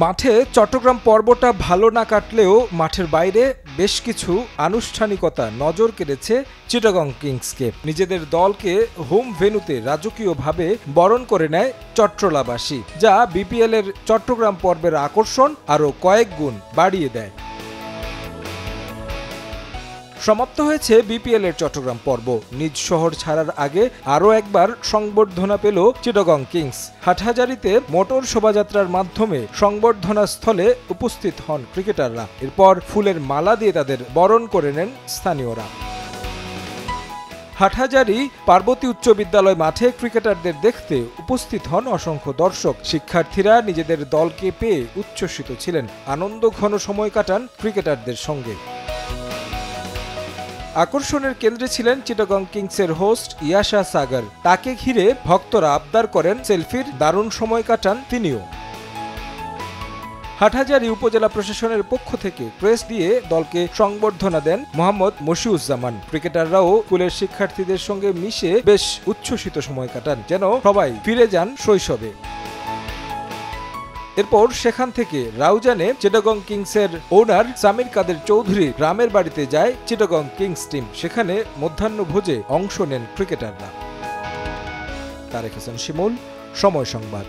মাঠে চট্টগ্রাম পর্বটা ভালো না কাটলেও মাঠের বাইরে বেশ কিছু আনুষ্ঠানিকতা নজর কেড়েছে চিটাগং কিংসকে। নিজেদের দলকে হোম ভেন্যুতে রাজকীয়ভাবে বরণ করে নেয় চট্টলাবাসী, যা বিপিএল এর চট্টগ্রাম পর্বের আকর্ষণ আরও কয়েক গুণ বাড়িয়ে দেয়। সমাপ্ত হয়েছে বিপিএল এর চট্টগ্রাম পর্ব। নিজ শহর ছাড়ার আগে আরও একবার সংবর্ধনা পেল চিটাগং কিংস। হাটহাজারীতে মোটর শোভাযাত্রার মাধ্যমে সংবর্ধনা স্থলে উপস্থিত হন ক্রিকেটাররা। এরপর ফুলের মালা দিয়ে তাদের বরণ করে নেন স্থানীয়রা। হাটহাজারী পার্বতী উচ্চ বিদ্যালয় মাঠে ক্রিকেটারদের দেখতে উপস্থিত হন অসংখ্য দর্শক। শিক্ষার্থীরা নিজেদের দলকে পেয়ে উচ্ছ্বসিত ছিলেন। আনন্দঘন সময় কাটান ক্রিকেটারদের সঙ্গে। আকর্ষণের কেন্দ্রে ছিলেন চিটাগং কিংসের হোস্ট ইয়াশা সাগর। তাকে ঘিরে ভক্তরা আবদার করেন সেলফির, দারুণ সময় কাটান তিনিও। হাটহাজারী উপজেলা প্রশাসনের পক্ষ থেকে প্রেস দিয়ে দলকে সংবর্ধনা দেন মোহাম্মদ মশিউজ্জামান। ক্রিকেটাররাও স্কুলের শিক্ষার্থীদের সঙ্গে মিশে বেশ উচ্ছ্বসিত সময় কাটান, যেন সবাই ফিরে যান শৈশবে। এরপর সেখান থেকে রাউজানে চিটাগং কিংসের ওনার সামির কাদের চৌধুরী গ্রামের বাড়িতে যায় চিটাগং কিংস টিম। সেখানে মধ্যাহ্নভোজে অংশ নেন ক্রিকেটাররা। তারেক হাসান শিমুল, সময় সংবাদ।